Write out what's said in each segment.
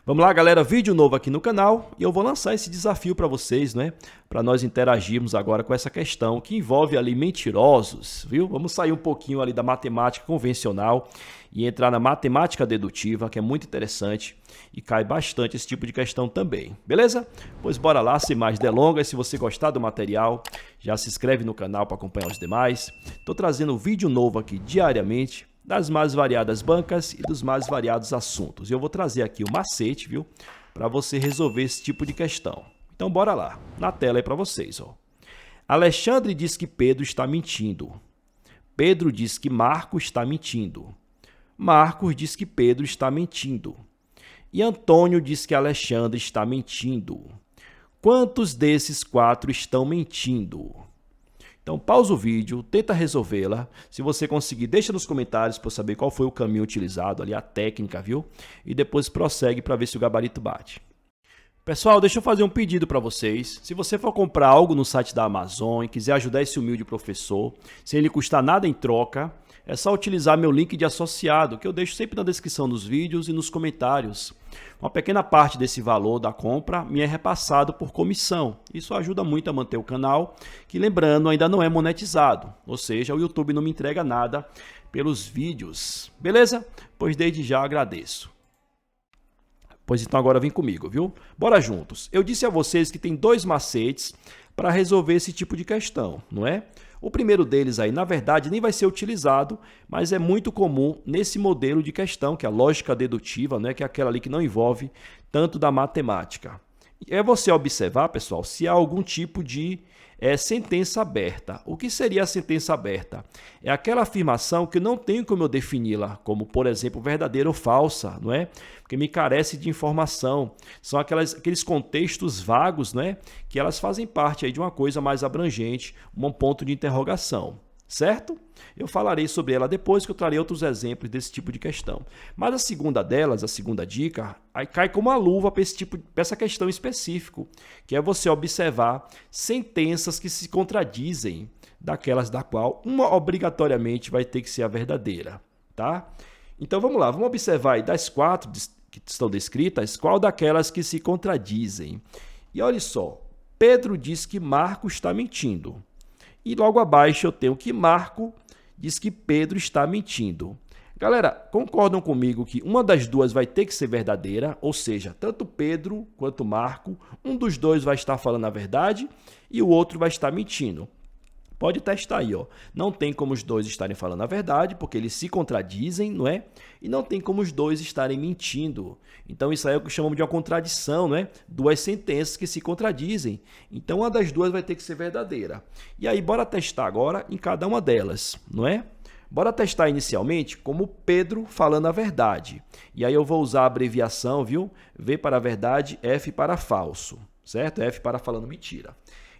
Vamos lá, galera, vídeo novo aqui no canal e eu vou lançar esse desafio para vocês, né? Para nós interagirmos agora com essa questão que envolve ali mentirosos, viu? Vamos sair um pouquinho ali da matemática convencional e entrar na matemática dedutiva, que é muito interessante e cai bastante esse tipo de questão também, beleza? Pois bora lá, sem mais delongas, se você gostar do material, já se inscreve no canal para acompanhar os demais. Estou trazendo vídeo novo aqui diariamente, das mais variadas bancas e dos mais variados assuntos. E eu vou trazer aqui o macete, viu? Para você resolver esse tipo de questão. Então, bora lá. Na tela aí para vocês, ó. Alexandre diz que Pedro está mentindo. Pedro diz que Marcos está mentindo. Marcos diz que Pedro está mentindo. E Antônio diz que Alexandre está mentindo. Quantos desses quatro estão mentindo? Então, pausa o vídeo, tenta resolvê-la. Se você conseguir, deixa nos comentários para eu saber qual foi o caminho utilizado ali, a técnica, viu? E depois prossegue para ver se o gabarito bate. Pessoal, deixa eu fazer um pedido para vocês. Se você for comprar algo no site da Amazon e quiser ajudar esse humilde professor, sem lhe custar nada em troca, é só utilizar meu link de associado, que eu deixo sempre na descrição dos vídeos e nos comentários. Uma pequena parte desse valor da compra me é repassado por comissão. Isso ajuda muito a manter o canal, que lembrando, ainda não é monetizado. Ou seja, o YouTube não me entrega nada pelos vídeos. Beleza? Pois desde já agradeço. Pois então agora vem comigo, viu? Bora juntos. Eu disse a vocês que tem dois macetes para resolver esse tipo de questão, não é? O primeiro deles aí, na verdade, nem vai ser utilizado, mas é muito comum nesse modelo de questão, que é a lógica dedutiva, né? Que é aquela ali que não envolve tanto da matemática. É você observar, pessoal, se há algum tipo de sentença aberta. O que seria a sentença aberta? É aquela afirmação que não tem como eu defini-la, como, por exemplo, verdadeira ou falsa, não é? Porque me carece de informação. São aqueles contextos vagos, né? Que elas fazem parte aí de uma coisa mais abrangente, um ponto de interrogação. Certo? Eu falarei sobre ela depois, que eu trarei outros exemplos desse tipo de questão. Mas a segunda delas, a segunda dica, aí cai como uma luva para essa questão específica, que é você observar sentenças que se contradizem, daquelas da qual uma obrigatoriamente vai ter que ser a verdadeira. Tá? Então vamos lá, vamos observar aí das quatro que estão descritas, qual daquelas que se contradizem. E olha só, Pedro diz que Marcos está mentindo. E logo abaixo eu tenho que Marco diz que Pedro está mentindo. Galera, concordam comigo que uma das duas vai ter que ser verdadeira, ou seja, tanto Pedro quanto Marco, um dos dois vai estar falando a verdade e o outro vai estar mentindo. Pode testar aí, ó. Não tem como os dois estarem falando a verdade, porque eles se contradizem, não é? E não tem como os dois estarem mentindo. Então isso aí é o que chamamos de uma contradição, não é? Duas sentenças que se contradizem. Então uma das duas vai ter que ser verdadeira. E aí bora testar agora em cada uma delas, não é? Bora testar inicialmente como Pedro falando a verdade. E aí eu vou usar a abreviação, viu? V para verdade, F para falso, certo? F para falando mentira.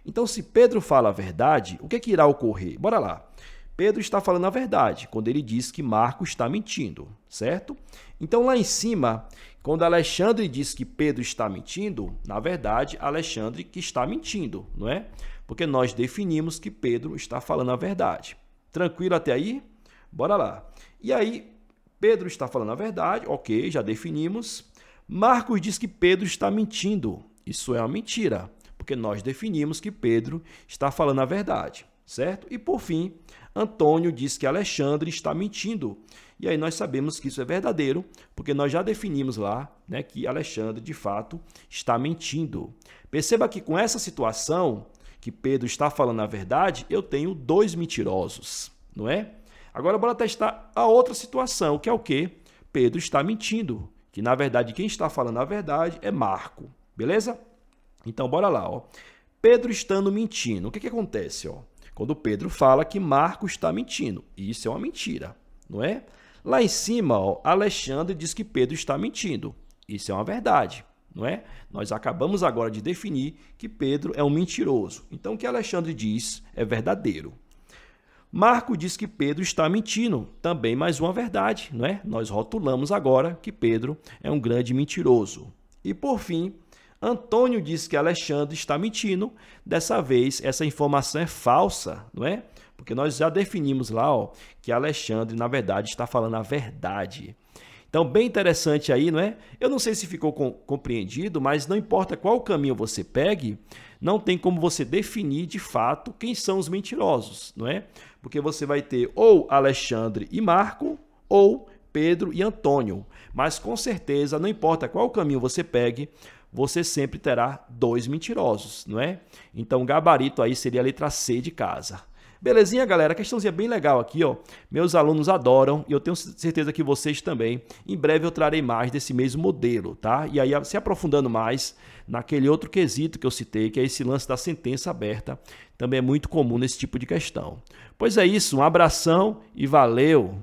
Então, se Pedro fala a verdade, o que irá ocorrer? Bora lá. Pedro está falando a verdade quando ele diz que Marcos está mentindo, certo? Então, lá em cima, quando Alexandre diz que Pedro está mentindo, na verdade, Alexandre que está mentindo, não é? Porque nós definimos que Pedro está falando a verdade. Tranquilo até aí? Bora lá. E aí, Pedro está falando a verdade, ok, já definimos. Marcos diz que Pedro está mentindo. Isso é uma mentira, porque nós definimos que Pedro está falando a verdade, certo? E por fim, Antônio diz que Alexandre está mentindo. E aí nós sabemos que isso é verdadeiro, porque nós já definimos lá, né, que Alexandre, de fato, está mentindo. Perceba que com essa situação, que Pedro está falando a verdade, eu tenho dois mentirosos, não é? Agora bora testar a outra situação, que é o quê? Pedro está mentindo, que na verdade quem está falando a verdade é Marco, beleza? Então, bora lá, ó. Pedro estando mentindo. O que acontece, ó? Quando Pedro fala que Marcos está mentindo. Isso é uma mentira, não é? Lá em cima, ó, Alexandre diz que Pedro está mentindo. Isso é uma verdade, não é? Nós acabamos agora de definir que Pedro é um mentiroso. Então, o que Alexandre diz é verdadeiro. Marco diz que Pedro está mentindo. Também mais uma verdade, não é? Nós rotulamos agora que Pedro é um grande mentiroso. E, por fim, Antônio diz que Alexandre está mentindo. Dessa vez, essa informação é falsa, não é? Porque nós já definimos lá, ó, que Alexandre, na verdade, está falando a verdade. Então, Então, bem interessante aí, não é? Eu não sei se ficou compreendido, mas não importa qual caminho você pegue, não tem como você definir de fato quem são os mentirosos, não é? Porque você vai ter ou Alexandre e Marco, ou Pedro e Antônio. Mas com certeza, não importa qual caminho você pegue, você sempre terá dois mentirosos, não é? Então, o gabarito aí seria a letra C de casa. Belezinha, galera? Questãozinha bem legal aqui, ó. Meus alunos adoram e eu tenho certeza que vocês também. Em breve eu trarei mais desse mesmo modelo, tá? E aí, se aprofundando mais naquele outro quesito que eu citei, que é esse lance da sentença aberta, também é muito comum nesse tipo de questão. Pois é isso, um abração e valeu!